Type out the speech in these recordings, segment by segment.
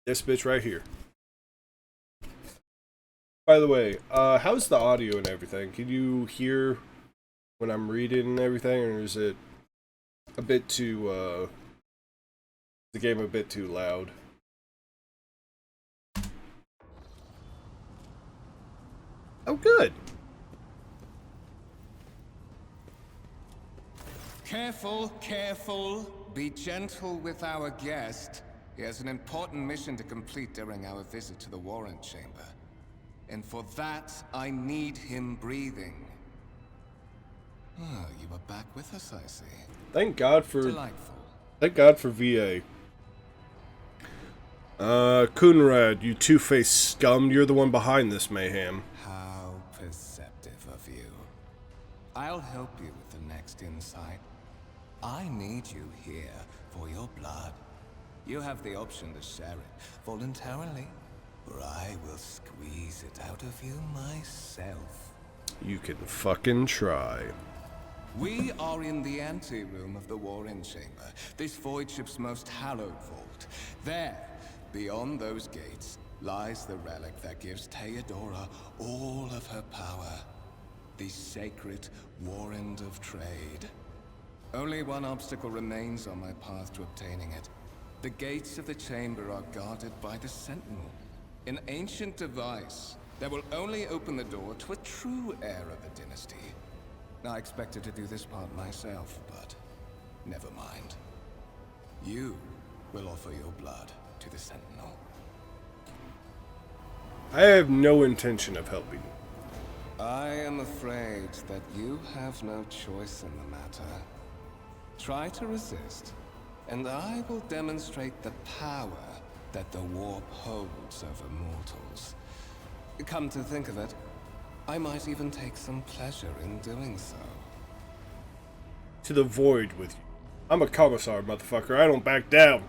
This bitch right here. By the way, how's the audio and everything? Can you hear when I'm reading and everything, or is it a bit too, the game a bit too loud? Oh, good. Careful, careful. Be gentle with our guest. He has an important mission to complete during our visit to the warrant chamber. And for that, I need him breathing. Oh, you are back with us, I see. Thank God for... Delightful. Thank God for VA. Kunrad, you two-faced scum, you're the one behind this mayhem. How perceptive of you. I'll help you with the next insight. I need you here for your blood. You have the option to share it voluntarily, or I will squeeze it out of you myself. You can fucking try. We are in the anteroom of the Warren Chamber, this void ship's most hallowed vault. There, beyond those gates, lies the relic that gives Theodora all of her power. The sacred Warrant of Trade. Only one obstacle remains on my path to obtaining it. The gates of the chamber are guarded by the Sentinel, an ancient device that will only open the door to a true heir of the dynasty. I expected to do this part myself, but never mind. You will offer your blood to the Sentinel. I have no intention of helping. I am afraid that you have no choice in the matter. Try to resist, and I will demonstrate the power that the warp holds over mortals. Come to think of it, I might even take some pleasure in doing so. To the void with you. I'm a commissar, motherfucker. I don't back down.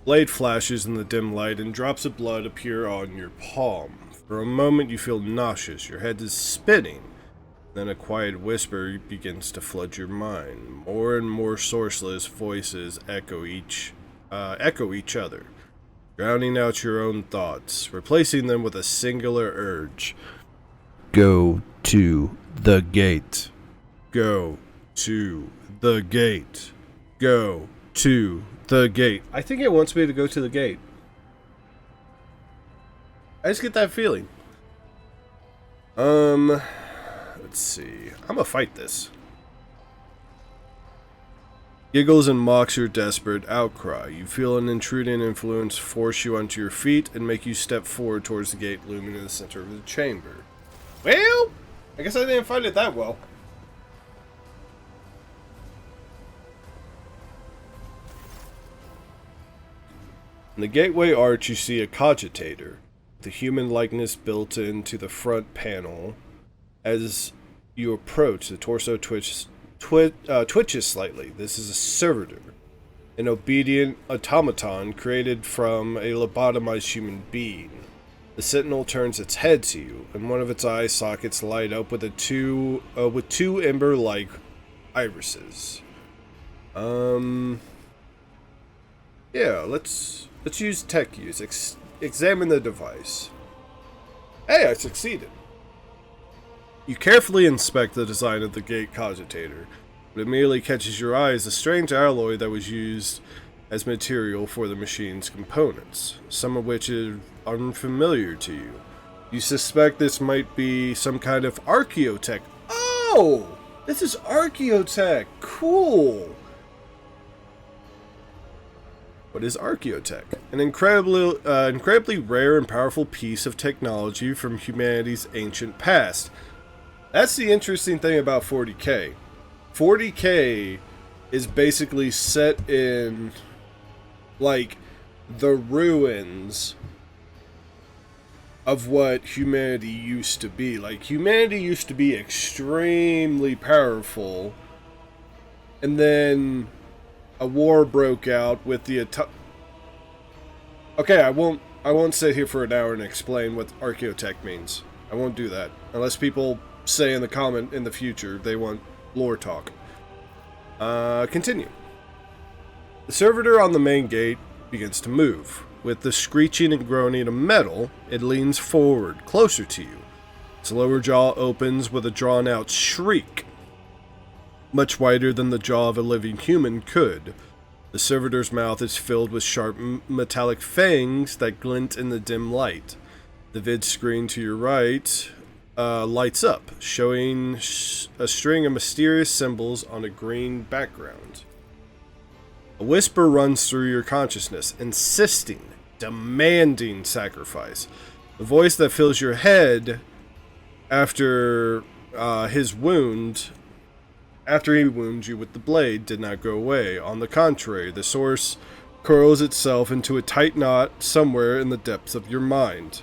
Blade flashes in the dim light and drops of blood appear on your palm. For a moment you feel nauseous, your head is spinning. Then a quiet whisper begins to flood your mind. More and more sourceless voices echo each other, drowning out your own thoughts, replacing them with a singular urge. Go to the gate. Go to the gate. Go to the gate. I think it wants me to go to the gate. I just get that feeling. Let's see. I'm gonna fight this. Giggles and mocks your desperate outcry. You feel an intruding influence force you onto your feet and make you step forward towards the gate looming in the center of the chamber. Well, I guess I didn't fight it that well. In the gateway arch, you see a cogitator, the human likeness built into the front panel. As you approach, the torso twitches slightly. This is a servitor, an obedient automaton created from a lobotomized human being. The sentinel turns its head to you, and one of its eye sockets light up with two ember-like irises. Yeah, let's use tech use. Examine the device. Hey, I succeeded. You carefully inspect the design of the gate cogitator. What immediately catches your eye is a strange alloy that was used as material for the machine's components, some of which is unfamiliar to you. You suspect this might be some kind of archaeotech. Oh! This is archaeotech! Cool! What is archaeotech? An incredibly rare and powerful piece of technology from humanity's ancient past. That's the interesting thing about 40K. 40K is basically set in, like, the ruins of what humanity used to be. Like, humanity used to be extremely powerful, and then a war broke out with the Okay, I won't sit here for an hour and explain what archaeotech means. I won't do that. Unless people say in the comment in the future they want lore talk. Continue. The servitor on the main gate begins to move. With the screeching and groaning of metal, it leans forward, closer to you. Its lower jaw opens with a drawn-out shriek, much wider than the jaw of a living human could. The servitor's mouth is filled with sharp metallic fangs that glint in the dim light. The vid screen to your right lights up, showing a string of mysterious symbols on a green background. A whisper runs through your consciousness, insisting, demanding sacrifice. The voice that fills your head after he wounds you with the blade did not go away. On the contrary, the source curls itself into a tight knot somewhere in the depths of your mind.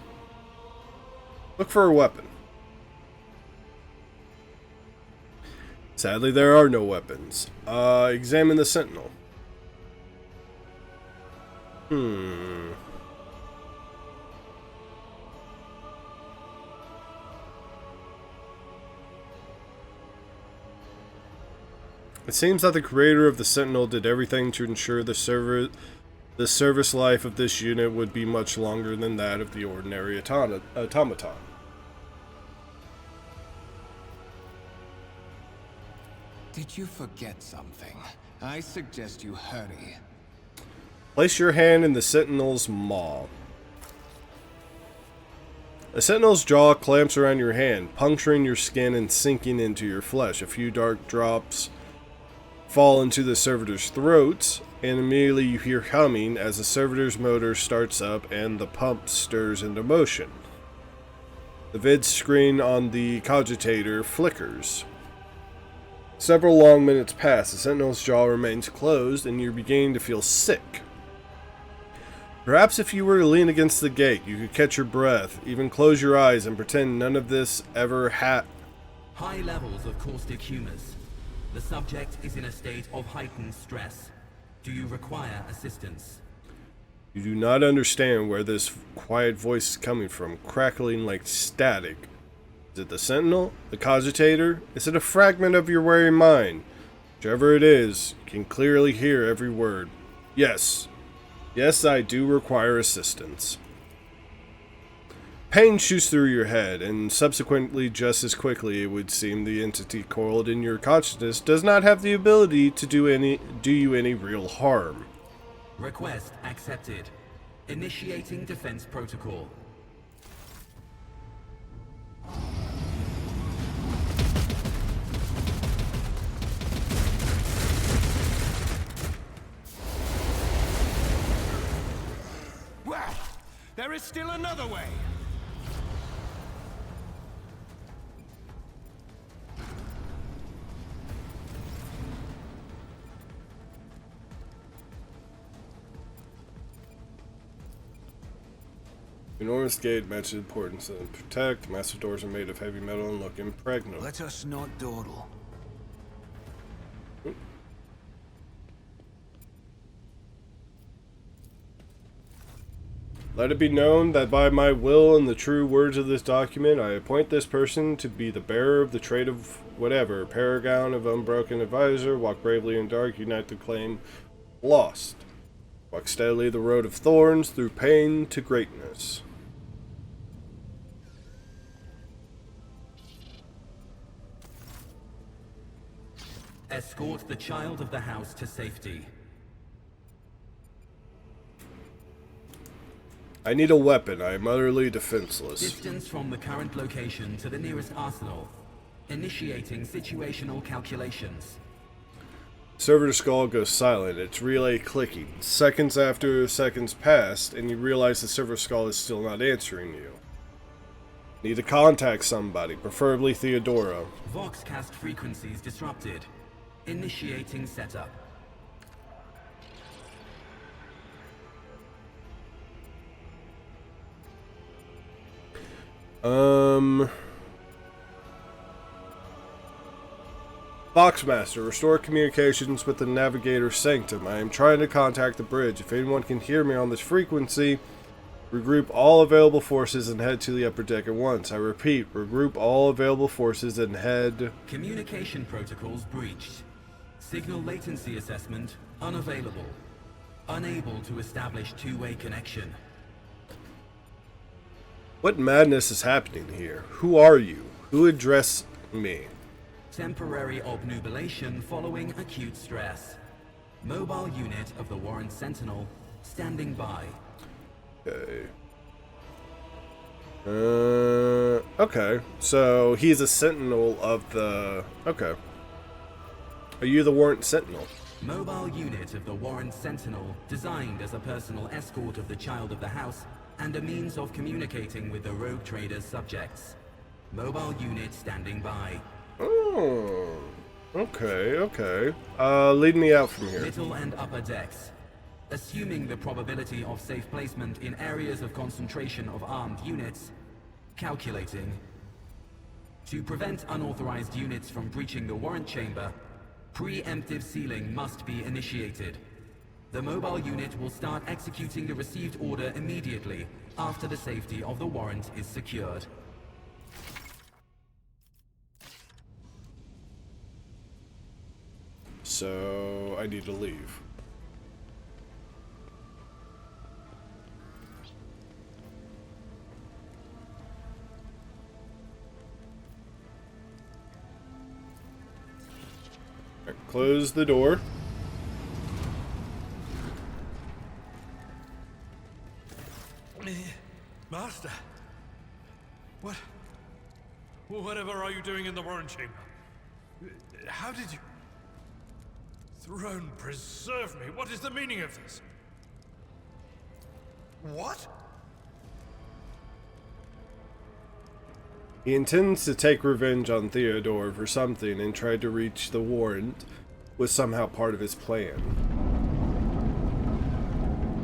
Look for a weapon. Sadly, there are no weapons. Examine the sentinel. It seems that the creator of the Sentinel did everything to ensure the service life of this unit would be much longer than that of the ordinary automaton. Did you forget something? I suggest you hurry. Place your hand in the Sentinel's maw. The Sentinel's jaw clamps around your hand, puncturing your skin and sinking into your flesh. A few dark drops fall into the servitor's throat, and immediately you hear humming as the servitor's motor starts up and the pump stirs into motion. The vid screen on the cogitator flickers. Several long minutes pass. The Sentinel's jaw remains closed, and you're beginning to feel sick. Perhaps if you were to lean against the gate, you could catch your breath, even close your eyes and pretend none of this ever High levels of caustic humors. The subject is in a state of heightened stress. Do you require assistance? You do not understand where this quiet voice is coming from, crackling like static. Is it the Sentinel? The cogitator? Is it a fragment of your weary mind? Whichever it is, you can clearly hear every word. Yes. Yes, I do require assistance. Pain shoots through your head, and subsequently, just as quickly, it would seem the entity coiled in your consciousness does not have the ability to do you any real harm. Request accepted. Initiating defense protocol. Well, there is still another way. Enormous gate matches importance and protect. Master doors are made of heavy metal and look impregnable. Let us not dawdle. Let it be known that by my will and the true words of this document, I appoint this person to be the bearer of the trait of whatever, paragon of unbroken advisor, walk bravely in dark, unite the claim lost. Walk steadily the road of thorns, through pain to greatness. Escort the child of the house to safety. I need a weapon. I am utterly defenseless. Distance from the current location to the nearest arsenal. Initiating situational calculations. Server skull goes silent, its relay clicking. Seconds after seconds passed, and you realize the server skull is still not answering you. Need to contact somebody, preferably Theodora. Voxcast frequencies disrupted. Initiating setup. Boxmaster, restore communications with the Navigator Sanctum. I am trying to contact the bridge. If anyone can hear me on this frequency, regroup all available forces and head to the upper deck at once. I repeat, regroup all available forces and head... Communication protocols breached. Signal latency assessment unavailable. Unable to establish two-way connection. What madness is happening here? Who are you? Who addressed me? Temporary obnubilation following acute stress. Mobile unit of the Warren Sentinel standing by. Okay. Okay. So he's a sentinel of the... Okay. Are you the Warrant Sentinel? Mobile unit of the Warren Sentinel, designed as a personal escort of the child of the house and a means of communicating with the rogue trader's subjects. Mobile unit standing by. Oh. Okay, okay. Lead me out from here. Middle and upper decks. Assuming the probability of safe placement in areas of concentration of armed units. Calculating. To prevent unauthorized units from breaching the warrant chamber, preemptive sealing must be initiated. The mobile unit will start executing the received order immediately after the safety of the warrant is secured. So I need to leave. Close the door. Master, whatever are you doing in the Warren Chamber? How did you... Throne preserve me, what is the meaning of this? What? He intends to take revenge on Theodore for something and tried to reach the warrant was somehow part of his plan.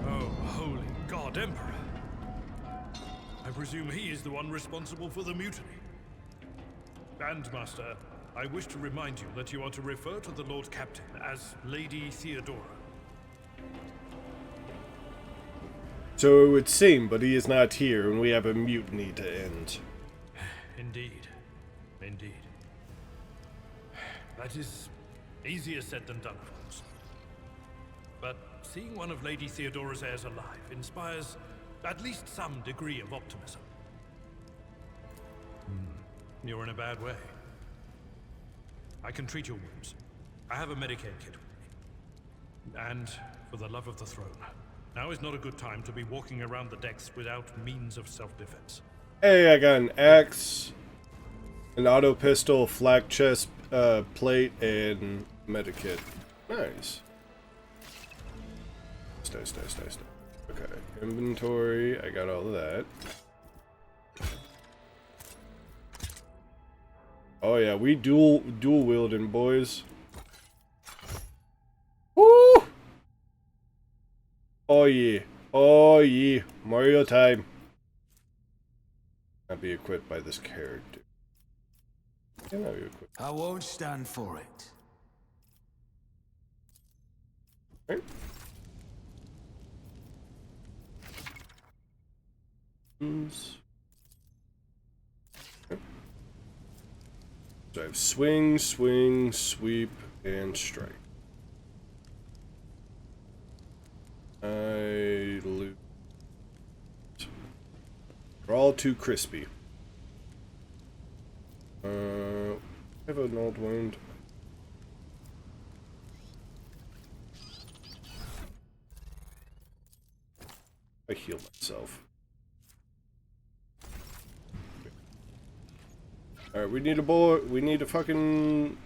Oh, holy God, Emperor. I presume he is the one responsible for the mutiny. Bandmaster, I wish to remind you that you are to refer to the Lord Captain as Lady Theodora. So it would seem, but he is not here, and we have a mutiny to end. Indeed. Indeed. That is easier said than done, of course. But seeing one of Lady Theodora's heirs alive inspires at least some degree of optimism. You're in a bad way. I can treat your wounds. I have a Medicaid kit with me. And for the love of the throne, now is not a good time to be walking around the decks without means of self-defense. Hey, I got an axe, an auto pistol, flak chest plate, and medikit. Nice. Nice. Okay, inventory, I got all of that. Oh yeah, we dual wielding, boys. Woo! Oh yeah, Mario time. Not be equipped by this character. Can I be equipped? I won't stand for it. Right. So I have swing, sweep, and strike. I loot. They're all too crispy. I have an old wound. I heal myself. Alright, we need a bullet. We need a fucking...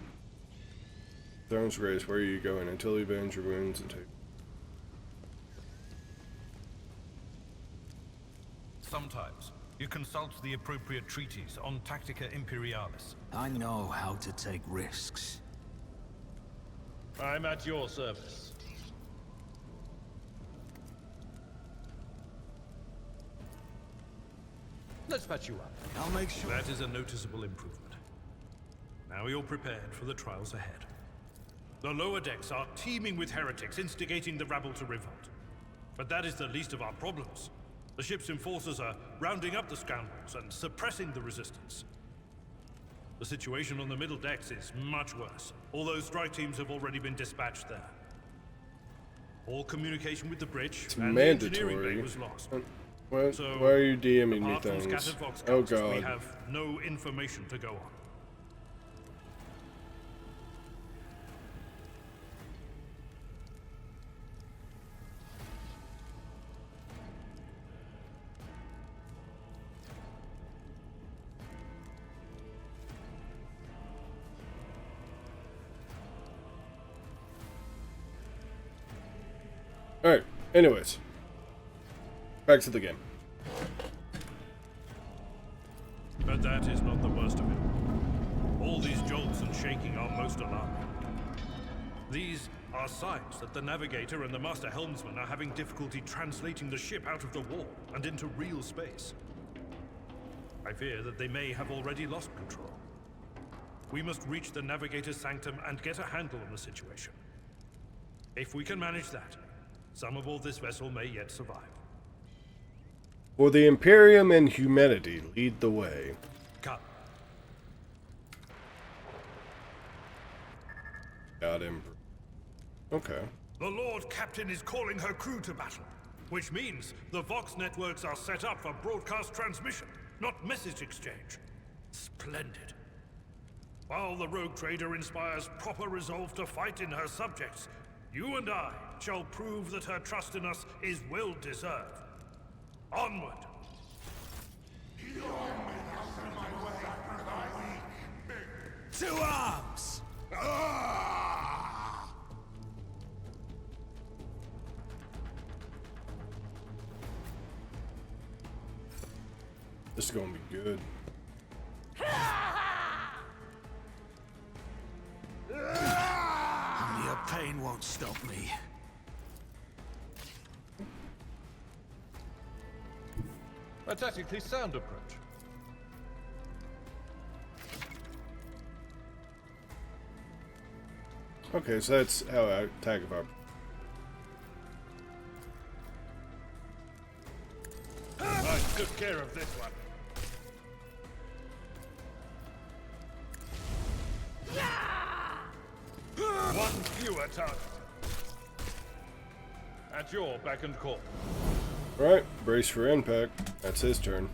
Throne's Grace, where are you going? Until you avenge your wounds and take... Sometimes you consult the appropriate treatise on Tactica Imperialis. I know how to take risks. I'm at your service. Let's patch you up. I'll make sure. That is a noticeable improvement. Now you're prepared for the trials ahead. The lower decks are teeming with heretics instigating the rabble to revolt. But that is the least of our problems. The ship's enforcers are rounding up the scoundrels and suppressing the resistance. The situation on the middle decks is much worse, although strike teams have already been dispatched there. All communication with the bridge It's and the engineering mandatory. bay was lost. What? So, Why are you DMing me apart from things? scattered vox Oh casts, we god. have no information to go on. Alright, anyways. Back to the game. But that is not the worst of it. All these jolts and shaking are most alarming. These are signs that the navigator and the master helmsman are having difficulty translating the ship out of the wall and into real space. I fear that they may have already lost control. We must reach the navigator's sanctum and get a handle on the situation. If we can manage that, some aboard this vessel may yet survive. For the Imperium and humanity, lead the way. Come. Got him. Okay. The Lord Captain is calling her crew to battle, which means the Vox networks are set up for broadcast transmission, not message exchange. Splendid. While the rogue trader inspires proper resolve to fight in her subjects, you and I shall prove that her trust in us is well deserved. Onward! To arms! This is gonna be good. Your pain won't stop me. A tactically sound approach. Okay, so that's how I attack if I took care of this one. One fewer target. At your beck and call. Alright, brace for impact. That's his turn.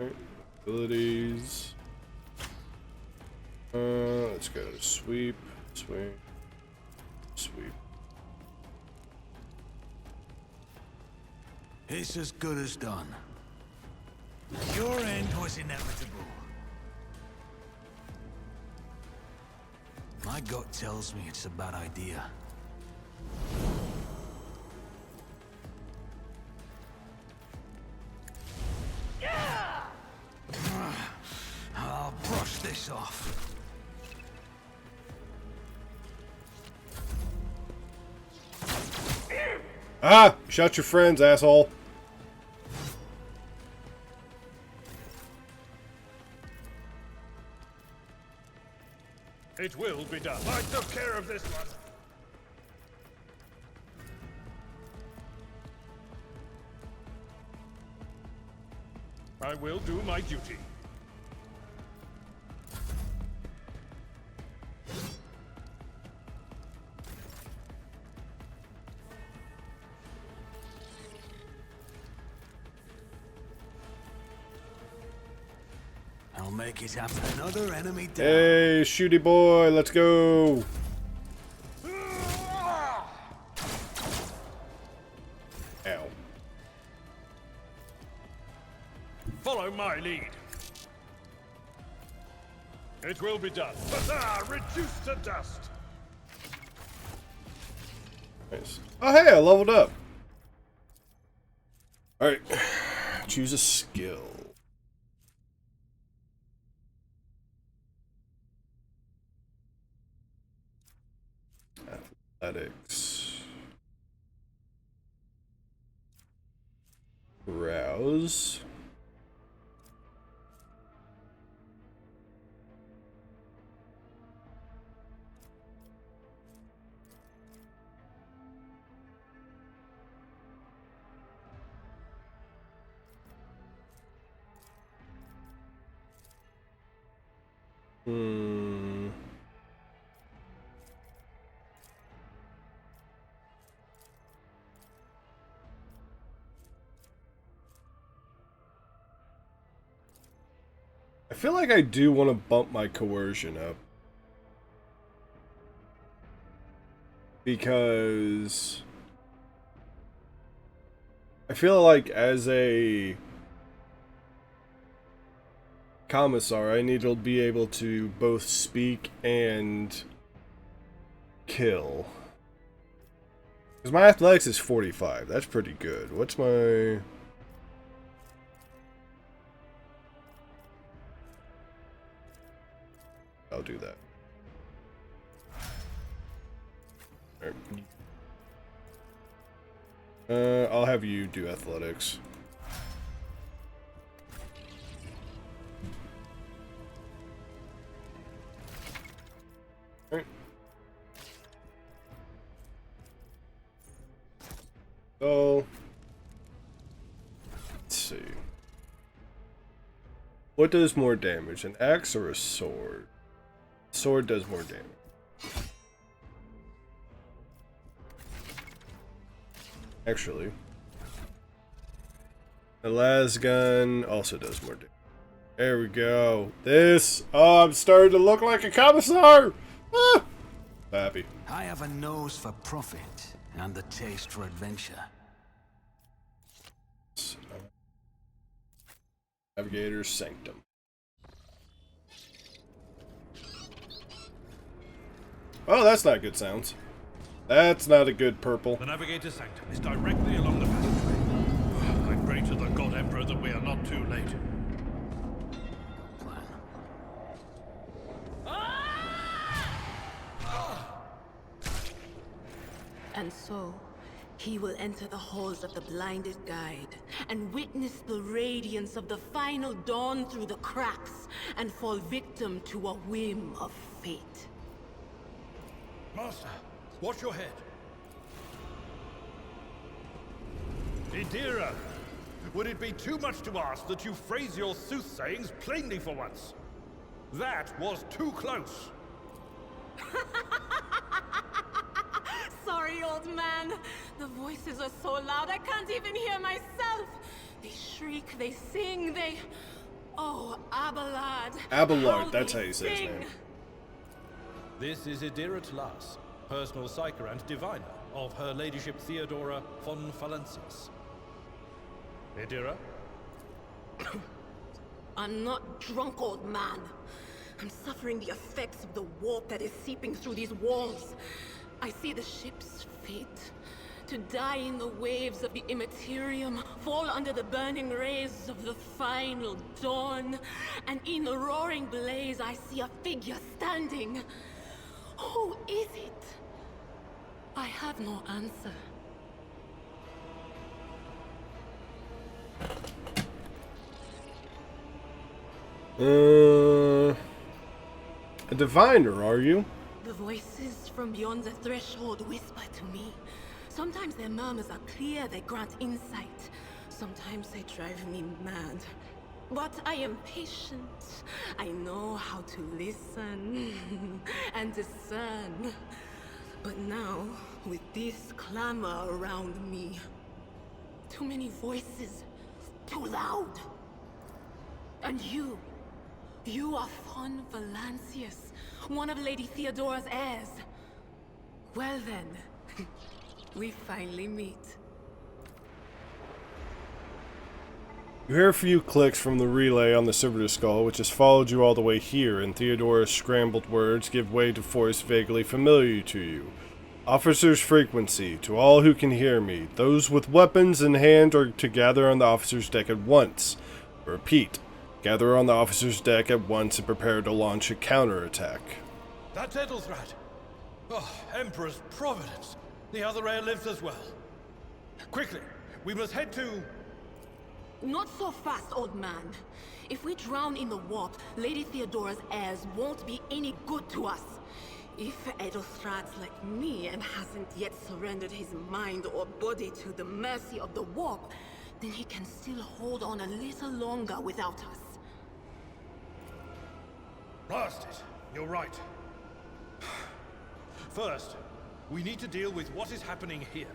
Alright, abilities. Let's go sweep, sweep, sweep. It's as good as done. Your end was inevitable. My gut tells me it's a bad idea. I'll brush this off. Ah! Shot your friends, asshole. It will be done. I took care of this one. I will do my duty. I'll make it after another enemy down. Hey, shooty boy, let's go. Ow. Follow my lead. It will be done. Huzzah! Reduced to dust. Nice. Oh, hey, I leveled up. Alright. Choose a skill. Athletics. Rouse. feel like I do want to bump my coercion up. Because I feel like as a commissar, I need to be able to both speak and kill. Because my athletics is 45. That's pretty good. What's my... I'll do that. I'll have you do athletics. Alright. So, let's see. What does more damage, an axe or a sword? Sword does more damage. Actually, the las gun also does more damage. There we go. This, oh, I'm starting to look like a commissar. Ah! Happy. I have a nose for profit and the taste for adventure. Navigator's Sanctum. Oh, that's not good sounds. That's not a good purple. The Navigator's Sanctum is directly along the passageway. I pray to the God Emperor that we are not too late. And so, he will enter the halls of the blinded guide and witness the radiance of the final dawn through the cracks and fall victim to a whim of fate. Master, watch your head. Idira, would it be too much to ask that you phrase your soothsayings plainly for once? That was too close. Sorry, old man. The voices are so loud I can't even hear myself. They shriek, they sing, they... Oh, Abelard. Abelard, that's how you say his name. This is Idira Tlas, personal psyker and diviner of Her Ladyship Theodora von Valencius. Idira? I'm not drunk, old man. I'm suffering the effects of the warp that is seeping through these walls. I see the ship's fate. To die in the waves of the immaterium, fall under the burning rays of the final dawn. And in the roaring blaze, I see a figure standing. Who is it? I have no answer. A diviner, are you? The voices from beyond the threshold whisper to me. Sometimes their murmurs are clear, they grant insight. Sometimes they drive me mad. But I am patient. I know how to listen and discern. But now, with this clamor around me, too many voices, too loud. And you are von Valencius, one of Lady Theodora's heirs. Well then, we finally meet. You hear a few clicks from the relay on the Silver Skull, which has followed you all the way here, and Theodora's scrambled words give way to voice vaguely familiar to you. Officer's frequency, to all who can hear me. Those with weapons in hand are to gather on the officer's deck at once. Repeat, gather on the officer's deck at once and prepare to launch a counterattack. That's Edelthrat. Oh, Emperor's providence. The other heir lives as well. Quickly, we must head to... Not so fast, old man. If we drown in the warp, Lady Theodora's heirs won't be any good to us. If Edelthrat's like me and hasn't yet surrendered his mind or body to the mercy of the warp, then he can still hold on a little longer without us. Blast it. You're right. First, we need to deal with what is happening here.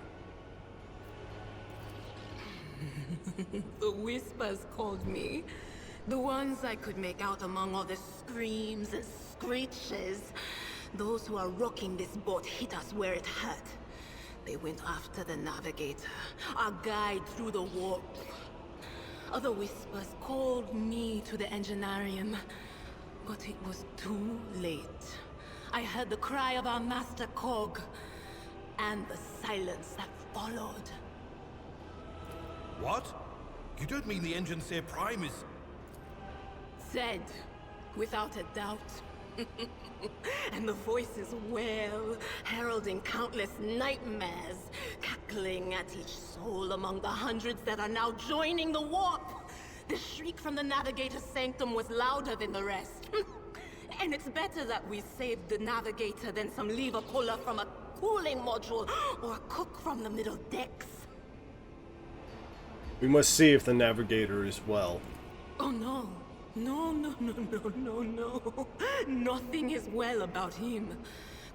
The whispers called me. The ones I could make out among all the screams and screeches. Those who are rocking this boat hit us where it hurt. They went after the navigator, our guide through the warp. Other whispers called me to the enginarium, but it was too late. I heard the cry of our master Cog, and the silence that followed. What? You don't mean the Enginseer Prime is... Said, without a doubt. And the voices wail, heralding countless nightmares, cackling at each soul among the hundreds that are now joining the warp. The shriek from the Navigator's sanctum was louder than the rest. And it's better that we saved the Navigator than some lever puller from a cooling module or a cook from the middle decks. We must see if the Navigator is well. Oh no. No. Nothing is well about him.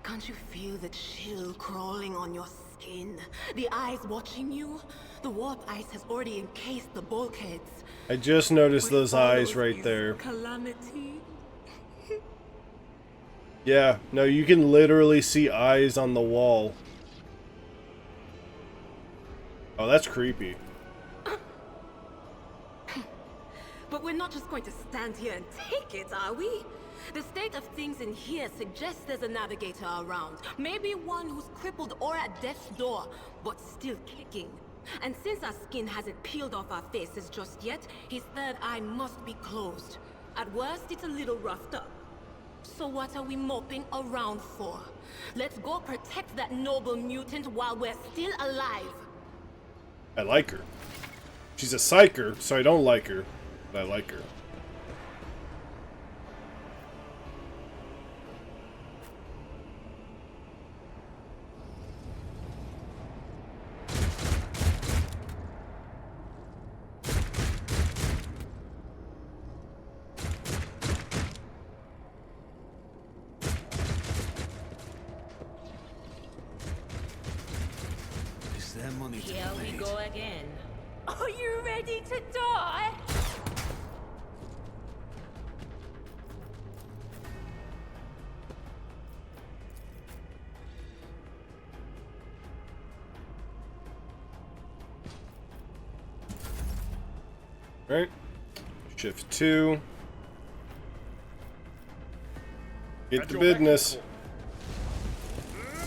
Can't you feel the chill crawling on your skin? The eyes watching you? The warp ice has already encased the bulkheads. I just noticed those eyes right there. Calamity. Yeah, no, you can literally see eyes on the wall. Oh, that's creepy. But we're not just going to stand here and take it, are we? The state of things in here suggests there's a navigator around. Maybe one who's crippled or at death's door, but still kicking. And since our skin hasn't peeled off our faces just yet, his third eye must be closed. At worst, it's a little roughed up. So what are we moping around for? Let's go protect that noble mutant while we're still alive. I like her. She's a psyker, so I don't like her. But I like her. Is there money to Here be we made? go again. Are you ready to die? Right. Shift 2. Get the business.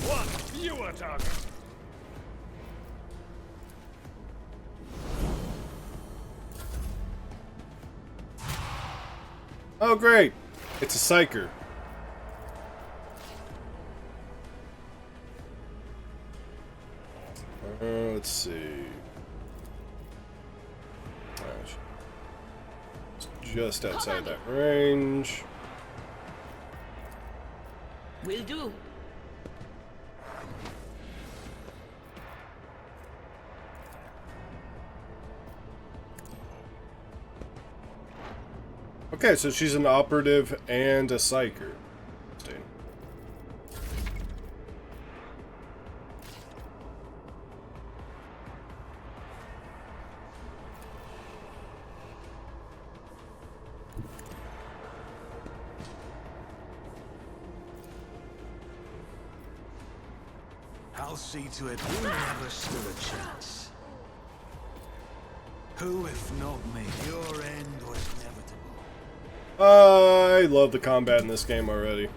One fewer target. Oh, great. It's a psyker. Let's see. It's just outside that range. Will do. Okay, so she's an operative and a psyker. Interesting. I'll see to it you never stood a chance. Who, if not me? Your end was inevitable. I love the combat in this game already.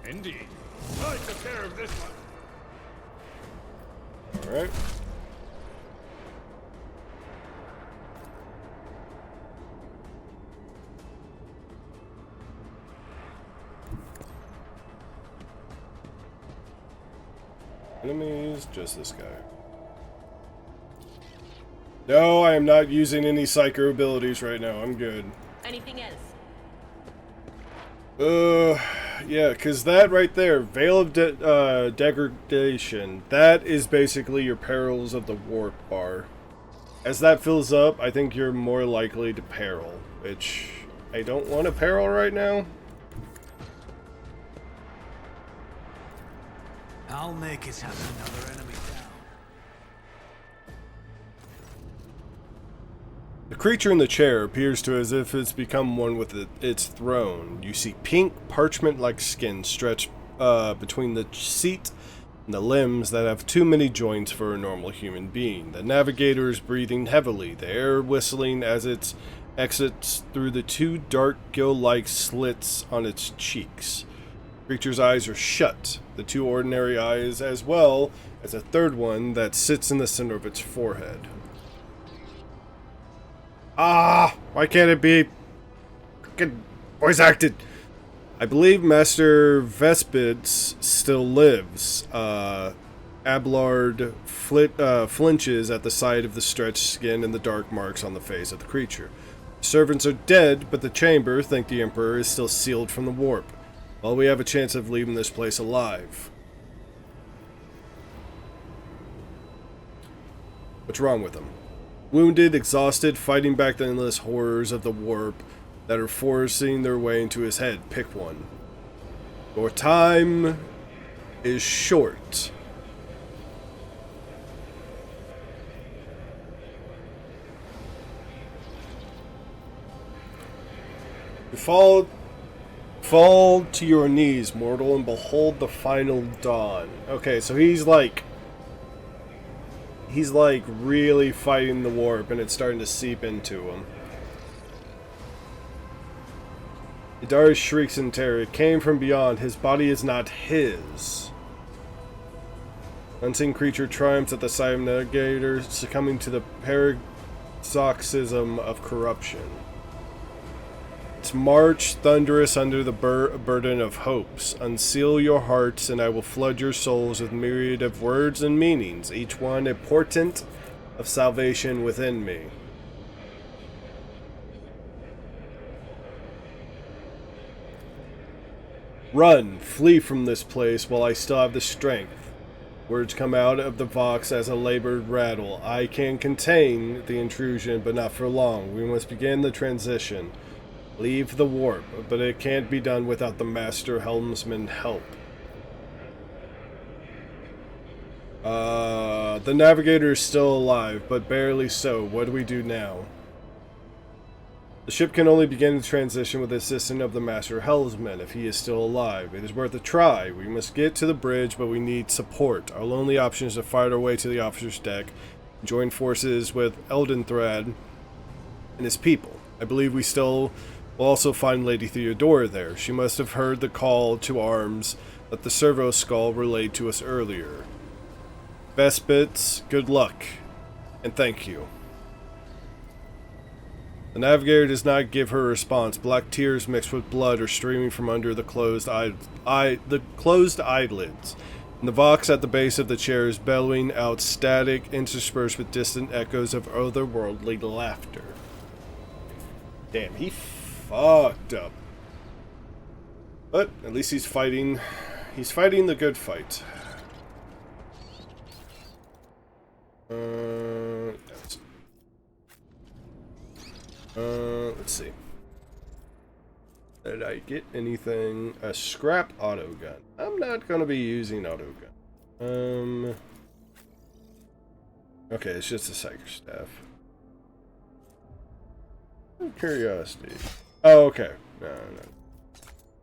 Indeed. I took care of this one. Alright. Enemies, just this guy. No, I am not using any psycho abilities right now. I'm good. Anything else? Yeah, because that right there, Veil of Degradation, that is basically your perils of the warp bar. As that fills up, I think you're more likely to peril, which I don't want to peril right now. I'll make it have another enemy down. The creature in the chair appears to as if it's become one with its throne. You see pink, parchment-like skin stretched between the seat and the limbs that have too many joints for a normal human being. The navigator is breathing heavily, the air whistling as it exits through the two dark gill-like slits on its cheeks. The creature's eyes are shut, the two ordinary eyes, as well as a third one that sits in the center of its forehead. Ah! Why can't it be fucking voice acted? I believe Master Vespitz still lives. Abelard flinches at the sight of the stretched skin and the dark marks on the face of the creature. Servants are dead, but the chamber, thank the Emperor, is still sealed from the warp. Well, we have a chance of leaving this place alive. What's wrong with him? Wounded, exhausted, fighting back the endless horrors of the warp that are forcing their way into his head. Pick one. Your time is short. You fall to your knees, mortal, and behold the final dawn. Okay, so he's like really fighting the warp, and it's starting to seep into him. Idari shrieks in terror. It came from beyond. His body is not his. Unseen creature triumphs at the sight of Navigator, succumbing to the paroxysm of corruption. Its march thunderous under the burden of hopes. Unseal your hearts, and I will flood your souls with myriad of words and meanings, each one a portent of salvation within me. Run, flee from this place while I still have the strength. Words come out of the vox as a labored rattle. I can contain the intrusion, but not for long. We must begin the transition. Leave the warp, but it can't be done without the Master Helmsman help. The Navigator is still alive, but barely so. What do we do now? The ship can only begin the transition with the assistance of the Master Helmsman, if he is still alive. It is worth a try. We must get to the bridge, but we need support. Our only option is to fight our way to the officer's deck, join forces with Eldenthad and his people. I believe we still will also find Lady Theodora there. She must have heard the call to arms that the servo skull relayed to us earlier. Vespitz, good luck, and thank you. The Navigator does not give her a response. Black tears mixed with blood are streaming from under the closed eyelids. And the vox at the base of the chair is bellowing out static, interspersed with distant echoes of otherworldly laughter. Damn, he fucked up. But at least he's fighting the good fight. Let's see. Did I get anything? A scrap auto gun. I'm not gonna be using auto gun. Okay, it's just a psychic staff. Curiosity. Oh, okay. No.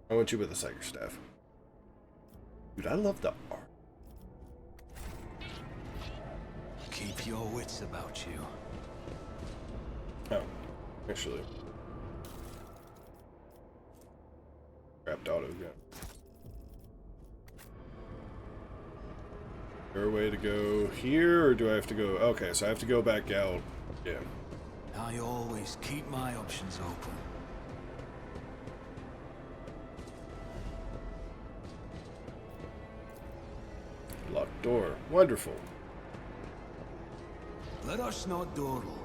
I want you with a psychic staff. Dude, I love the art. Keep your wits about you. Oh, actually. Scrapped auto gun. Is there a way to go here, or do I have to go? Okay, so I have to go back out. Yeah. I always keep my options open. Locked door. Wonderful. Let us not dawdle.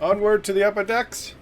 Onward to the upper decks.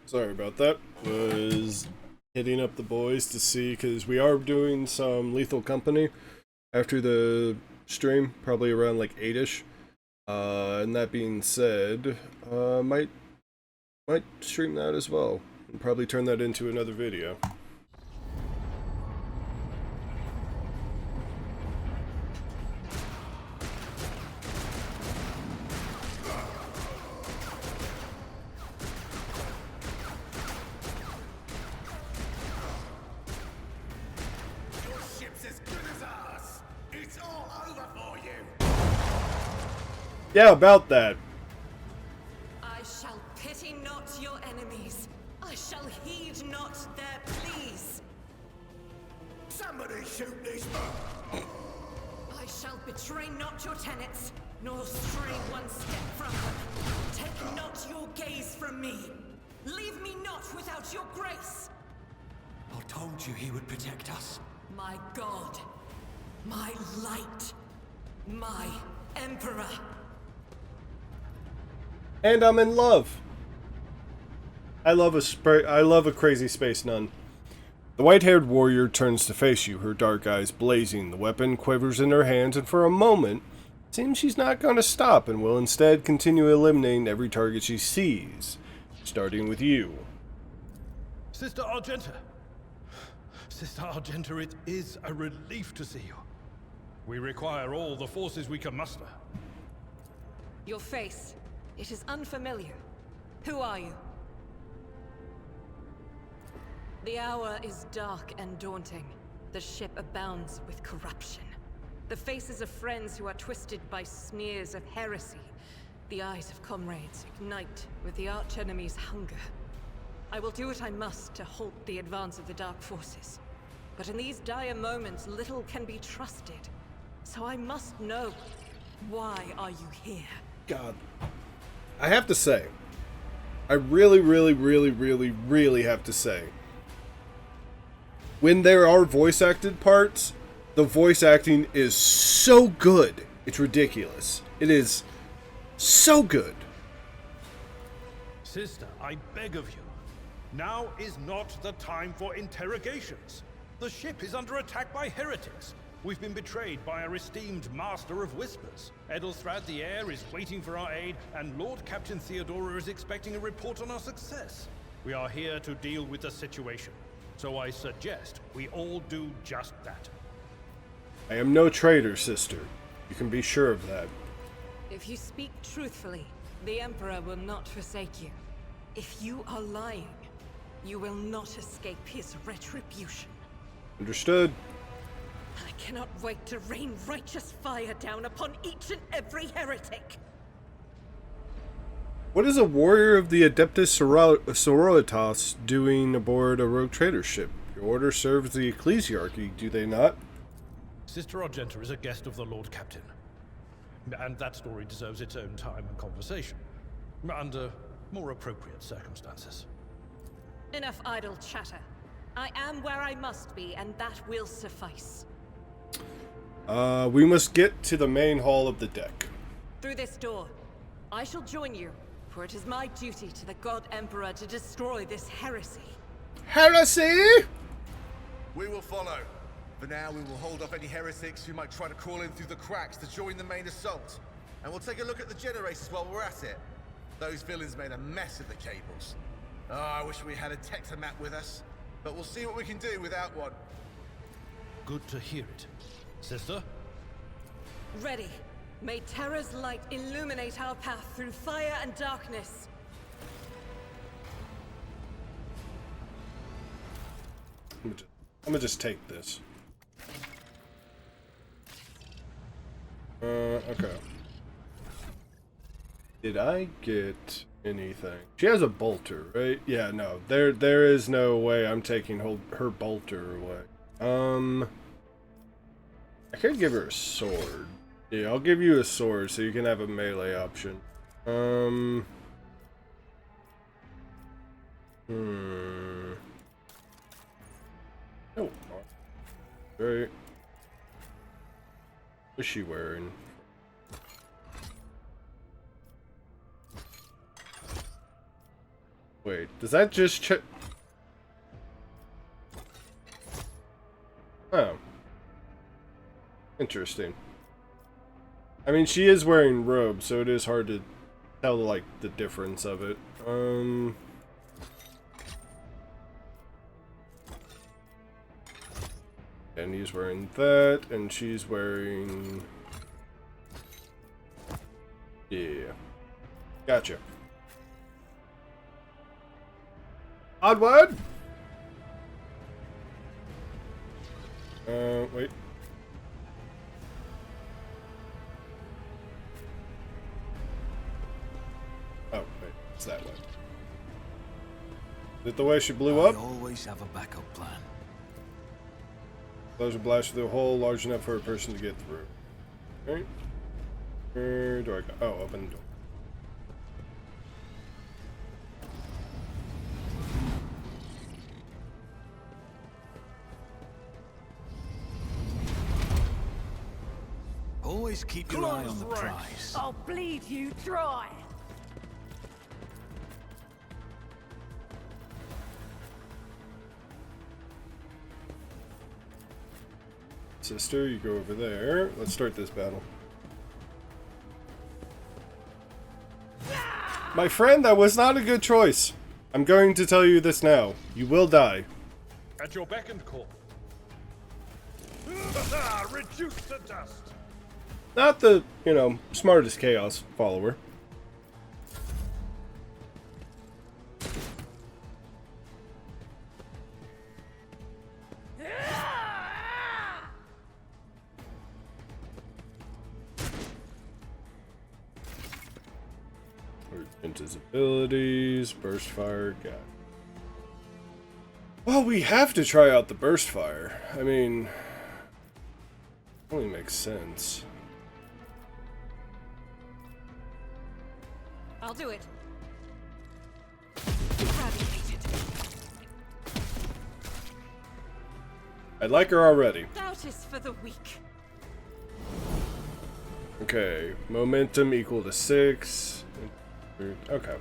Sorry about that. Was hitting up the boys to see, because we are doing some Lethal Company after the stream, probably around like 8ish. And that being said, might stream that as well, and probably turn that into another video. Yeah, about that. I shall pity not your enemies. I shall heed not their pleas. Somebody shoot these I shall betray not your tenets, nor stray one step from them. Take not your gaze from me. Leave me not without your grace. I told you he would protect us. My God, my light, my Emperor. And I'm in love. I love a crazy space nun. The white-haired warrior turns to face you, her dark eyes blazing. The weapon quivers in her hands, and for a moment, it seems she's not going to stop and will instead continue eliminating every target she sees, starting with you. Sister Argenta. Sister Argenta, it is a relief to see you. We require all the forces we can muster. Your face. It is unfamiliar. Who are you? The hour is dark and daunting. The ship abounds with corruption. The faces of friends who are twisted by sneers of heresy. The eyes of comrades ignite with the archenemy's hunger. I will do what I must to halt the advance of the dark forces. But in these dire moments, little can be trusted. So I must know, why are you here? God. I have to say, I really have to say, when there are voice acted parts, the voice acting is so good, it's ridiculous. It is so good. Sister, I beg of you. Now is not the time for interrogations. The ship is under attack by heretics. We've been betrayed by our esteemed Master of Whispers. Edelthrad the Heir is waiting for our aid, and Lord Captain Theodora is expecting a report on our success. We are here to deal with the situation, so I suggest we all do just that. I am no traitor, sister. You can be sure of that. If you speak truthfully, the Emperor will not forsake you. If you are lying, you will not escape his retribution. Understood. I cannot wait to rain righteous fire down upon each and every heretic. What is a warrior of the Adeptus Sororitas doing aboard a rogue trader ship? Your order serves the ecclesiarchy, do they not? Sister Argenta is a guest of the Lord Captain. And that story deserves its own time and conversation. Under more appropriate circumstances. Enough idle chatter. I am where I must be, and that will suffice. We must get to the main hall of the deck. Through this door. I shall join you, for it is my duty to the God Emperor to destroy this heresy. Heresy? We will follow. For now, we will hold off any heretics who might try to crawl in through the cracks to join the main assault. And we'll take a look at the generators while we're at it. Those villains made a mess of the cables. Oh, I wish we had a Tectomat with us. But we'll see what we can do without one. Good to hear it. Sister? Ready. May Terra's light illuminate our path through fire and darkness. I'm gonna just take this. Okay. Did I get anything? She has a bolter, right? Yeah, no. There is no way I'm taking her bolter away. I could give her a sword. Yeah, I'll give you a sword so you can have a melee option. Oh. Right. What's she wearing? Wait, does that just check? Oh. Interesting. I mean, she is wearing robes, so it is hard to tell, like, the difference of it. And he's wearing that, and she's wearing... Yeah. Gotcha. Oddwad? Wait. Oh, wait. It's that way. Is it the way she blew up? I always have a backup plan. Those are blast through a hole large enough for a person to get through. Right? Where do I go? Oh, open the door. Always keep your eye on the prize. I'll bleed you dry. Sister, you go over there. Let's start this battle. My friend, that was not a good choice. I'm going to tell you this now. You will die. At your beck and call. Reduce to dust. Not the, you know, smartest Chaos follower. His abilities, burst fire, got. Well, we have to try out the burst fire. I mean, only makes sense. I'll do it. Eradicated. I like her already. Doubt is for the weak. Okay, momentum equal to 6. Okay.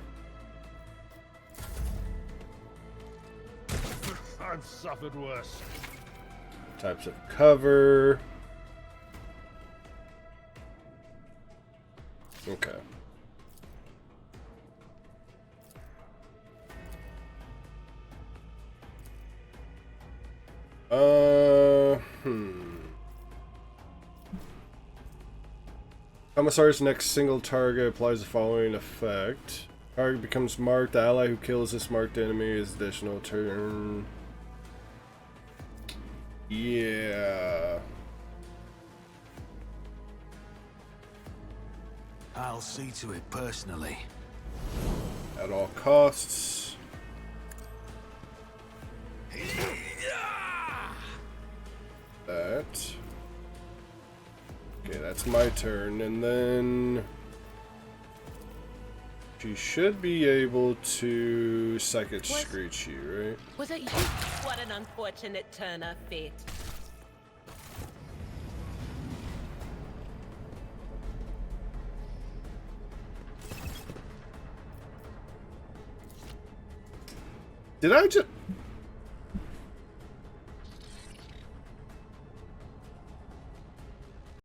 I've suffered worse. Types of cover. Okay. Commissar's next single target applies the following effect. Target becomes marked. The ally who kills this marked enemy is additional turn. Yeah. I'll see to it personally. At all costs. That. Okay, that's my turn, and then she should be able to Psychic Screech you, right? Was it you? What an unfortunate turn of fate. Did I just...